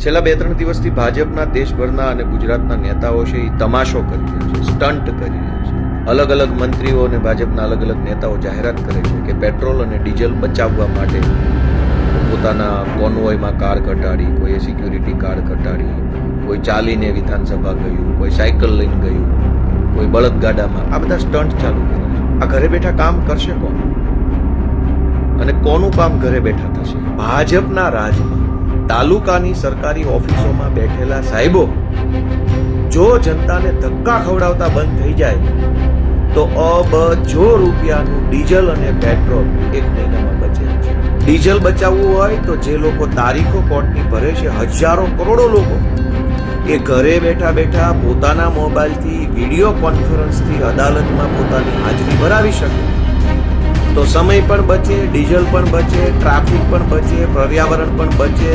છેલ્લા 2-3 દિવસથી ભાજપના દેશભરના અને ગુજરાતના નેતાઓ છે એ તમાશો કરી રહ્યા છે, સ્ટન્ટ કરી રહ્યા છે. અલગ અલગ મંત્રીઓ અને ભાજપના અલગ અલગ નેતાઓ જાહેરાત કરે છે કે પેટ્રોલ અને ડીઝલ બચાવવા માટે પોતાના કોન્વોયમાં કાર ઘટાડી, કોઈએ સિક્યુરિટી કાર ઘટાડી, કોઈ ચાલીને વિધાનસભા ગયું, કોઈ સાયકલ લઈને ગયું, કોઈ બળદગાડામાં. આ બધા સ્ટન્ટ ચાલુ કર્યા છે. આ ઘરે બેઠા કામ કરશે કોણ? અને કોનું કામ ઘરે બેઠા થશે? ભાજપના રાજમાં તાલુકાની સરકારી ઓફિસોમાં બેઠેલા સાહેબો જો જનતાને ધક્કા ખવડાવતા બંધ થઈ જાય તો અબજો રૂપિયાનું ડીઝલ અને પેટ્રોલ એક મહિનામાં બચે છે. ડીઝલ બચાવવું હોય તો જે લોકો તારીખો કોર્ટની ભરે છે, હજારો કરોડો લોકો, એ ઘરે બેઠા બેઠા પોતાના મોબાઈલથી વિડીયો કોન્ફરન્સથી અદાલતમાં પોતાની હાજરી ભરાવી શકે તો સમય પણ બચે, ડીઝલ પણ બચે, ટ્રાફિક પણ બચે, પર્યાવરણ પણ બચે,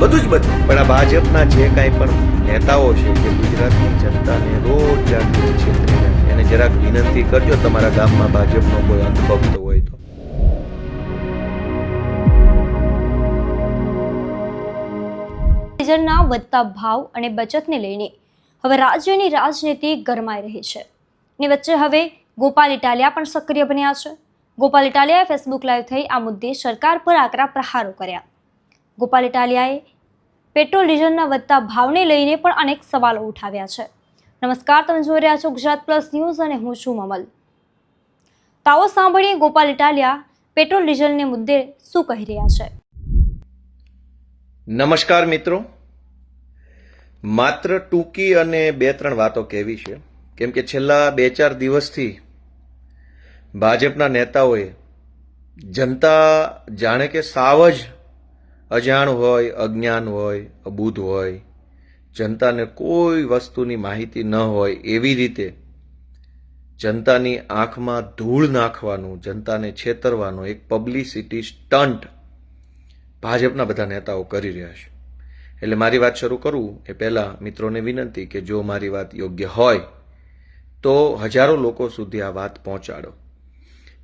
બધું જ બચે. પણ આ ભાજપના જે કાંઈ પણ નેતાઓ છે જે ગુજરાતની જનતાને રોજ જાગીને છેતરી રહ્યા છે એને જરાક વિનંતી કરજો, તમારા ગામમાં ભાજપનો કોઈ અંધભક્ત હોય તો. ડીઝલના વધતા ભાવ અને બચતને લઈને હવે રાજ્યની રાજનીતિ ગરમાઈ રહી છે. ને વચ્ચે હવે ગોપાલ ઇટાલિયા પણ સક્રિય બન્યા છે. ગોપાલ ઇટાલિયાએ ફેસબુક લાઈવ થઈ આ મુદ્દે સરકાર પર આકરા પ્રહારો કર્યા. ગોપાલ ઇટાલિયાએ પેટ્રોલ ડીઝલના વધતા ભાવને લઈને પણ અનેક સવાલો ઉઠાવ્યા છે. નમસ્કાર, તમે જોઈ રહ્યા છો ગુજરાત પ્લસ ન્યૂઝ અને હું છું મમલ. તાઓ સાંભળીએ ગોપાલ ઇટાલિયા પેટ્રોલ ડીઝલને મુદ્દે શું કહી રહ્યા છે. નમસ્કાર મિત્રો, માત્ર ટૂંકી અને 2-3 વાતો કહેવી છે, કેમ કે છેલ્લા 2-4 દિવસથી ભાજપના નેતાઓએ જનતા જાણે કે સાવ જ અજાણ હોય, અજ્ઞાન હોય, અબૂધ હોય, જનતાને કોઈ વસ્તુની માહિતી ન હોય એવી રીતે જનતાની આંખમાં ધૂળ નાખવાનું, જનતાને છેતરવાનું એક પબ્લિસિટી સ્ટન્ટ ભાજપના બધા નેતાઓ કરી રહ્યા છે. એટલે મારી વાત શરૂ કરું એ પહેલાં મિત્રોને વિનંતી કે જો મારી વાત યોગ્ય હોય તો હજારો લોકો સુધી આ વાત પહોંચાડો.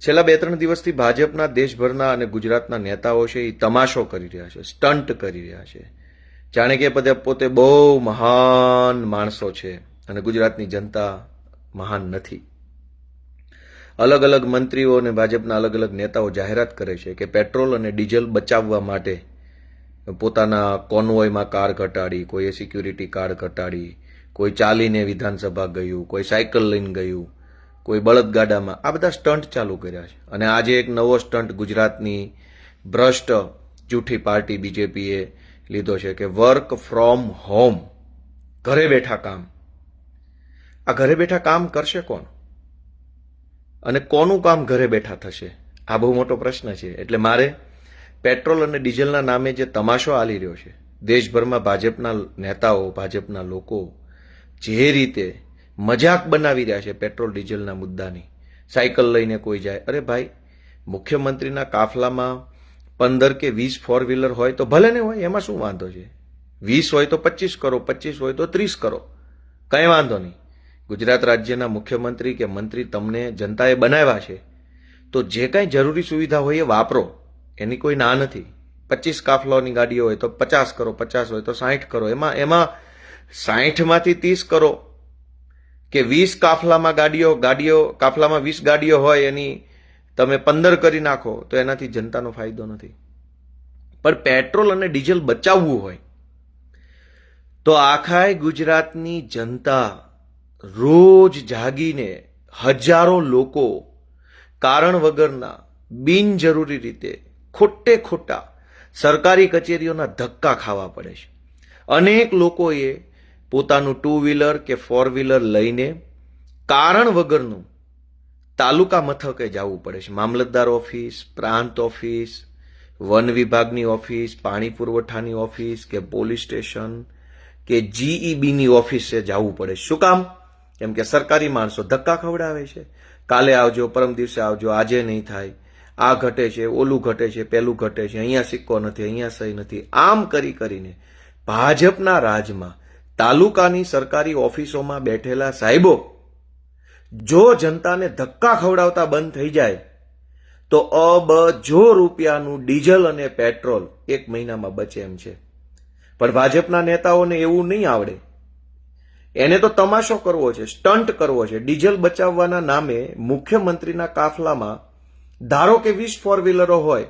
છેલ્લા 2-3 દિવસથી ભાજપના દેશભરના અને ગુજરાતના નેતાઓ છે એ તમાશો કરી રહ્યા છે, સ્ટન્ટ કરી રહ્યા છે. જાણે કે પોતે બહુ મહાન માણસો છે અને ગુજરાતની જનતા મહાન નથી. અલગ અલગ મંત્રીઓ અને ભાજપના અલગ અલગ નેતાઓ જાહેરાત કરે છે કે પેટ્રોલ અને ડીઝલ બચાવવા માટે પોતાના કોન્વોયમાં કાર ઘટાડી, કોઈએ સિક્યુરિટી કાર ઘટાડી, કોઈ ચાલીને વિધાનસભા ગયું, કોઈ સાયકલ લઈને ગયું, કોઈ બળદગાડામાં. આ બધા સ્ટન્ટ ચાલુ કર્યા છે. અને આજે એક નવો સ્ટન્ટ ગુજરાતની ભ્રષ્ટ જૂઠી પાર્ટી બીજેપીએ લીધો છે કે વર્ક ફ્રોમ હોમ, ઘરે બેઠા કામ. આ ઘરે બેઠા કામ કરશે કોણ? અને કોનું કામ ઘરે બેઠા થશે? આ બહુ મોટો પ્રશ્ન છે. એટલે મારે પેટ્રોલ અને ડીઝલના નામે જે તમાશો આલી રહ્યો છે, દેશભરમાં ભાજપના નેતાઓ, ભાજપના લોકો જે રીતે મજાક બનાવી રહ્યા છે પેટ્રોલ ડીઝલના મુદ્દાની, સાયકલ લઈને કોઈ જાય. અરે ભાઈ, મુખ્યમંત્રીના કાફલામાં 15 કે 20 ફોર વ્હીલર હોય તો ભલે ને હોય, એમાં શું વાંધો છે? 20 હોય તો 25 કરો, 25 હોય તો 30 કરો, કંઈ વાંધો નહીં. ગુજરાત રાજ્યના મુખ્યમંત્રી કે મંત્રી તમને જનતાએ બનાવ્યા છે તો જે કાંઈ જરૂરી સુવિધા હોય એ વાપરો, એની કોઈ ના નથી. 25 કાફલાઓની ગાડીઓ હોય તો 50 કરો, 50 હોય તો 60 કરો, એમાં 60માંથી 30 કરો કે 20 કાફલામાં કાફલામાં 20 ગાડીઓ હોય એની તમે 15 કરી નાખો તો એનાથી જનતાનો ફાયદો નથી. પણ પેટ્રોલ અને ડીઝલ બચાવવું હોય તો આખા ગુજરાતની જનતા રોજ જાગીને હજારો લોકો કારણ વગરના બિનજરૂરી રીતે ખોટા સરકારી કચેરીઓના ધક્કા ખાવા પડે છે. અનેક લોકોએ પોતાનું 2 વ્હીલર કે 4 વ્હીલર લઈને કારણ વગરનું તાલુકા મથકે જવું પડે છે. મામલતદાર ઓફિસ, પ્રાંત ઓફિસ, વન વિભાગની ઓફિસ, પાણી પુરવઠાની ઓફિસ કે પોલીસ સ્ટેશન કે જીઈબીની ઓફિસે જવું પડે. શું કામ? કેમ કે સરકારી માણસો ધક્કા ખવડાવે છે. કાલે આવજો, પરમ દિવસે આવજો, આજે નહીં થાય, આ ઘટે છે, ઓલું ઘટે છે, પેલું ઘટે છે, અહીંયા સિક્કો નથી, અહીંયા સહી નથી. આમ કરીને ભાજપના રાજમાં તાલુકાની સરકારી ઓફિસોમાં બેઠેલા સાહેબો જો જનતાને ધક્કા ખવડાવતા બંધ થઈ જાય તો અબજો રૂપિયાનું ડીઝલ અને પેટ્રોલ એક મહિનામાં બચે એમ છે. પણ ભાજપના નેતાઓને એવું નહીં આવડે. એને તો તમાશો કરવો છે, સ્ટન્ટ કરવો છે. ડીઝલ બચાવવાના નામે મુખ્યમંત્રીના કાફલામાં ધારો કે 20 ફોર વ્હીલરો હોય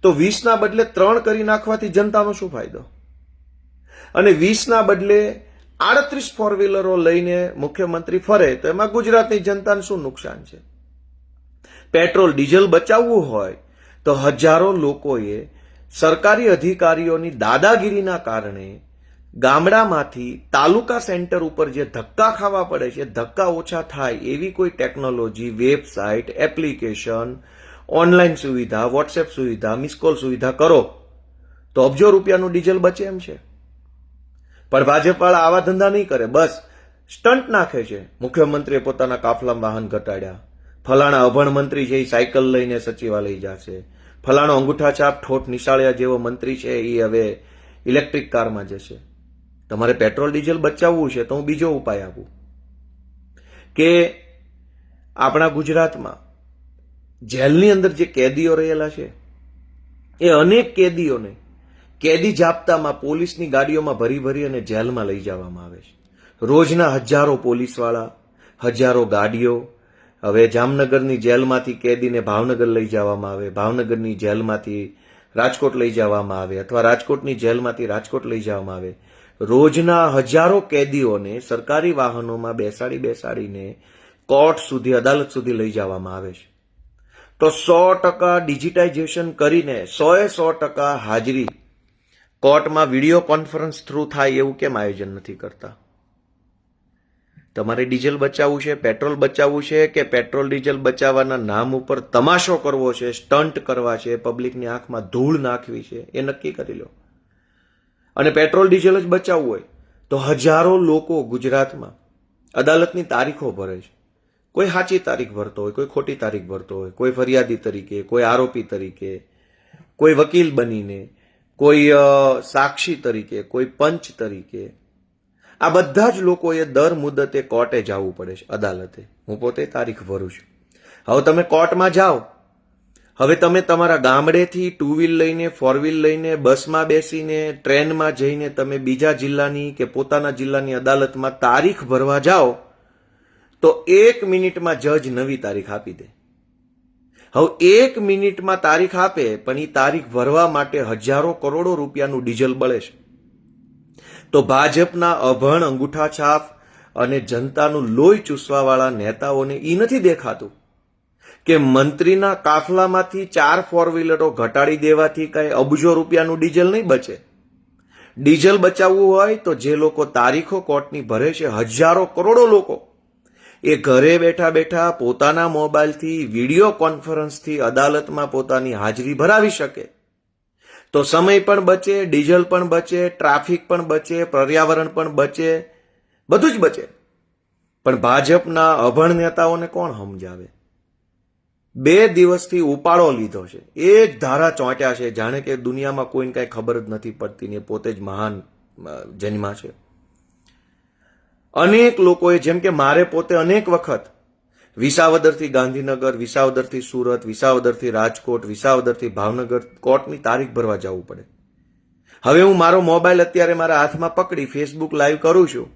તો 20ના બદલે 3 કરી નાખવાથી જનતાનો શું ફાયદો? અને 20ના બદલે 38 ફોર વ્હીલરો લઈને મુખ્યમંત્રી ફરે તો એમાં ગુજરાતની જનતાને શું નુકસાન છે? પેટ્રોલ ડીઝલ બચાવવું હોય તો હજારો લોકોએ સરકારી અધિકારીઓની દાદાગીરીના કારણે ગામડામાંથી તાલુકા સેન્ટર ઉપર જે ધક્કા ખાવા પડે છે, ધક્કા ઓછા થાય એવી કોઈ ટેકનોલોજી, વેબસાઇટ, એપ્લિકેશન, ઓનલાઈન સુવિધા, વોટ્સએપ સુવિધા, મિસકોલ સુવિધા કરો તો અબજો રૂપિયાનું ડીઝલ બચે એમ છે. પણ ભાજપવાળા આવા ધંધા નહીં કરે, બસ સ્ટન્ટ નાખે છે. મુખ્યમંત્રીએ પોતાના કાફલામાં વાહન ઘટાડ્યા, ફલાણા અભણ મંત્રી છે એ સાયકલ લઈને સચિવાલય જશે, ફલાણો અંગૂઠા છાપ ઠોઠ નિશાળિયા જેવો મંત્રી છે એ હવે ઇલેક્ટ્રિક કારમાં જશે. તમારે પેટ્રોલ ડીઝલ બચાવવું છે તો હું બીજો ઉપાય આપું કે આપણા ગુજરાતમાં જેલની અંદર જે કેદીઓ રહેલા છે એ અનેક કેદીઓને કેદી જાપ્તામાં પોલીસની ગાડીઓમાં ભરી ભરી અને જેલમાં લઈ જવામાં આવે છે. રોજના હજારો પોલીસવાળા, હજારો ગાડીઓ. હવે જામનગરની જેલમાંથી કેદીને ભાવનગર લઈ જવામાં આવે, ભાવનગરની જેલમાંથી રાજકોટ લઈ જવામાં આવે, અથવા રાજકોટની જેલમાંથી રાજકોટ લઈ જવામાં આવે. રોજના હજારો કેદીઓને સરકારી વાહનોમાં બેસાડીને કોર્ટ સુધી, અદાલત સુધી લઈ જવામાં આવે છે. તો 100% ડિજિટાઇઝેશન કરીને 100% હાજરી કોર્ટમાં વિડીયો કોન્ફરન્સ થ્રુ થાય એવું કેમ આયોજન નથી કરતા? તમારે ડીઝલ બચાવવું છે, પેટ્રોલ બચાવવું છે કે પેટ્રોલ ડીઝલ બચાવવાના નામ ઉપર તમાશો કરવો છે, સ્ટન્ટ કરવા છે, પબ્લિકની આંખમાં ધૂળ નાખવી છે, એ નક્કી કરી લો. અને પેટ્રોલ ડીઝલ જ બચાવવું હોય તો હજારો લોકો ગુજરાતમાં અદાલતની તારીખો ભરે છે. કોઈ સાચી તારીખ ભરતો હોય, કોઈ ખોટી તારીખ ભરતો હોય, કોઈ ફરિયાદી તરીકે, કોઈ આરોપી તરીકે, કોઈ વકીલ બનીને, કોઈ સાક્ષી તરીકે, કોઈ પંચ તરીકે. આ બધા જ લોકોએ દર મુદતે કોર્ટે જવું પડે છે, અદાલતે. હું પોતે તારીખ ભરું છું. હવે તમે કોર્ટમાં જાઓ, હવે તમે તમારા ગામડેથી 2 વ્હીલ લઈને, 4 વ્હીલ લઈને, બસમાં બેસીને, ટ્રેનમાં જઈને તમે બીજા જિલ્લાની કે પોતાના જિલ્લાની અદાલતમાં તારીખ ભરવા જાઓ તો 1 મિનિટમાં જજ નવી તારીખ આપી દે. હવે 1 મિનિટમાં તારીખ આપે પણ એ તારીખ ભરવા માટે હજારો કરોડો રૂપિયાનું ડીઝલ બળે છે. તો ભાજપના અભણ અંગૂઠા છાપ અને જનતાનું લોહી ચૂસવાવાળા નેતાઓને એ નથી દેખાતું કે મંત્રીના કાફલામાંથી 4 ફોર વ્હીલરો ઘટાડી દેવાથી કઈ અબજો રૂપિયાનું ડીઝલ નહીં બચે. ડીઝલ બચાવવું હોય તો જે લોકો તારીખો કોર્ટની ભરે છે, હજારો કરોડો લોકો, એ ઘરે બેઠા બેઠા પોતાના મોબાઈલથી વિડીયો કોન્ફરન્સથી અદાલતમાં પોતાની હાજરી ભરાવી શકે તો સમય પણ બચે, ડીઝલ પણ બચે, ટ્રાફિક પણ બચે, પર્યાવરણ પણ બચે, બધું જ બચે. પણ ભાજપના અભણ નેતાઓને કોણ સમજાવે? 2 દિવસથી ઉપાડો લીધો છે, એક ધારા ચોંટ્યા છે જાણે કે દુનિયામાં કોઈને કઈ ખબર જ નથી પડતી ને પોતે જ મહાન જન્મા છે. અનેક લોકોએ, જેમ કે મારે પોતે અનેક વખત વિસાવદરથી ગાંધીનગર, વિસાવદરથી સુરત, વિસાવદરથી રાજકોટ, વિસાવદરથી ભાવનગર કોર્ટની તારીખ ભરવા જવું પડે. હવે હું મારો મોબાઈલ અત્યારે મારા હાથમાં પકડી ફેસબુક લાઈવ કરું છું.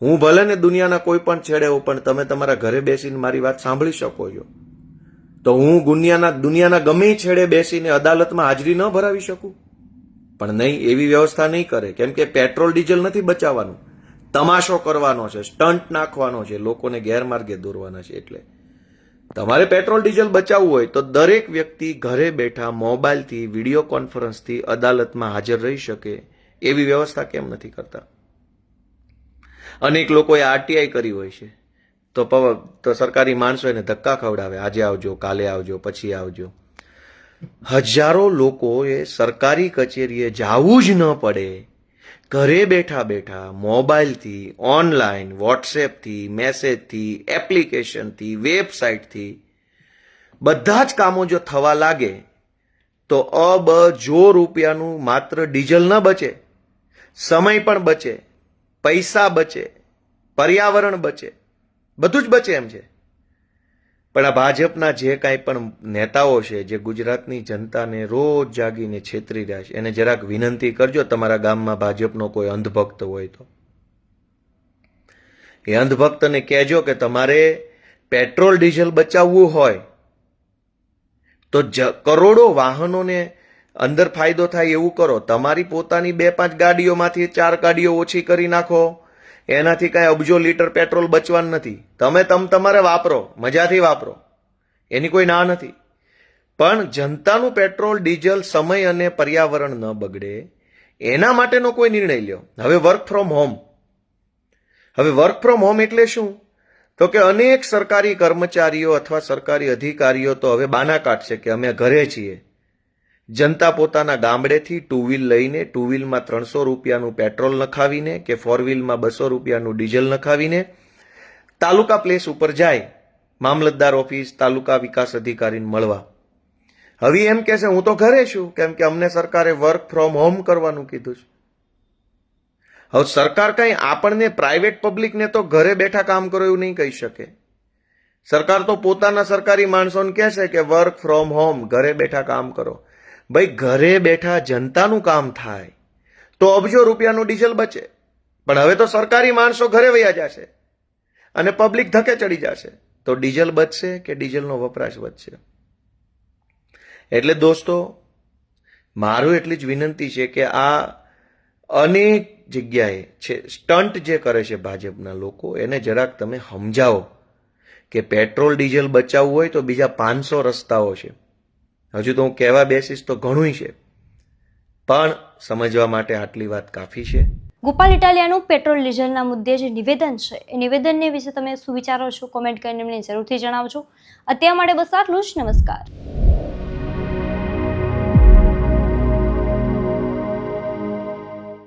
હું ભલે ને દુનિયાના કોઈ પણ છેડે હોઉં પણ તમે તમારા ઘરે બેસીને મારી વાત સાંભળી શકો છો. તો હું દુનિયાના ગમે છેડે બેસીને અદાલતમાં હાજરી ન ભરાવી શકું? પણ નહીં, એવી વ્યવસ્થા નહીં કરે. કેમ કે પેટ્રોલ ડીઝલ નથી બચાવવાનું, તમાશો કરવાનો છે, સ્ટન્ટ નાખવાનો છે, લોકોને ગેરમાર્ગે દોરવાના છે. એટલે તમારે પેટ્રોલ ડીઝલ બચાવવું હોય તો દરેક વ્યક્તિ ઘરે બેઠા મોબાઈલથી, વિડીયો કોન્ફરન્સથી અદાલતમાં હાજર રહી શકે એવી વ્યવસ્થા કેમ નથી કરતા? અનેક લોકોએ આરટીઆઈ કરી હોય છે તો સરકારી માણસો એને ધક્કા ખવડાવે, આજે આવજો, કાલે આવજો, પછી આવજો. હજારો લોકોએ સરકારી કચેરીએ જવું જ ન પડે, ઘરે બેઠા બેઠા મોબાઈલથી, ઓનલાઈન, વોટ્સએપથી, મેસેજથી, એપ્લિકેશનથી, વેબસાઇટથી બધા જ કામો જો થવા લાગે તો અબજો રૂપિયાનું માત્ર ડીઝલ ન બચે, સમય પણ બચે, પૈસા બચે, પર્યાવરણ બચે, બધું જ બચે એમ છે. પણ આ ભાજપના જે કાંઈ પણ નેતાઓ છે જે ગુજરાતની જનતાને રોજ જાગીને છેતરી રહ્યા છે એને જરાક વિનંતી કરજો, તમારા ગામમાં ભાજપનો કોઈ અંધભક્ત હોય તો એ અંધભક્તને કહેજો કે તમારે પેટ્રોલ ડીઝલ બચાવવું હોય તો કરોડો વાહનોને અંદર ફાયદો થાય એવું કરો. તમારી પોતાની 2-5 ગાડીઓમાંથી 4 ગાડીઓ ઓછી કરી નાખો, એનાથી કાંઈ અબજો લીટર પેટ્રોલ બચવાનું નથી. તમે તમારે વાપરો, મજાથી વાપરો, એની કોઈ ના નથી. પણ જનતાનું પેટ્રોલ ડીઝલ સમય અને પર્યાવરણ ન બગડે એના માટેનો કોઈ નિર્ણય લ્યો. હવે વર્ક ફ્રોમ હોમ એટલે શું? તો કે અનેક સરકારી કર્મચારીઓ અથવા સરકારી અધિકારીઓ તો હવે બાના કાઢશે કે અમે ઘરે છીએ. જનતા પોતાના ગામડેથી 2 વ્હીલ લઈને 2 વ્હીલમાં 300 રૂપિયાનું પેટ્રોલ નખાવીને કે 4 વ્હીલમાં 200 રૂપિયાનું ડીઝલ નખાવીને તાલુકા પ્લેસ ઉપર જાય મામલતદાર ઓફિસ, તાલુકા વિકાસ અધિકારીને મળવા. હવે એમ કહેશે હું તો ઘરે છું, કેમ કે અમને સરકારે વર્ક ફ્રોમ હોમ કરવાનું કીધું છે. હવે સરકાર કઈ આપણને પ્રાઇવેટ પબ્લિકને તો ઘરે બેઠા કામ કરો એવું નહીં કહી શકે. સરકાર તો પોતાના સરકારી માણસોને કહેશે કે વર્ક ફ્રોમ હોમ, ઘરે બેઠા કામ કરો. ભાઈ ઘરે બેઠા જનતાનું કામ થાય તો અબજો રૂપિયાનું ડીઝલ બચે. પણ હવે તો સરકારી માણસો ઘરે વયા જશે અને પબ્લિક ધકે ચડી જશે, તો ડીઝલ બચશે કે ડીઝલનો વપરાશ વધશે? એટલે દોસ્તો, મારું એટલી જ વિનંતી છે કે આ અનેક જગ્યાએ છે સ્ટન્ટ જે કરે છે ભાજપના લોકો, એને જરાક તમે સમજાવો કે પેટ્રોલ ડીઝલ બચાવવું હોય તો બીજા 500 રસ્તાઓ છે. હજુ તો હું કહેવા બેસીશ તો ઘણું છે, પણ સમજવા માટે આટલી વાત કાફી છે. ગોપાલ ઇટાલિયાનું પેટ્રોલ ડીઝલના મુદ્દે જે નિવેદન છે એ નિવેદનને વિશે તમે શું વિચારો છો? કોમેન્ટ કરીને અમને જરૂરથી જણાવજો. અત્યાર માટે બસ આટલું જ. નમસ્કાર.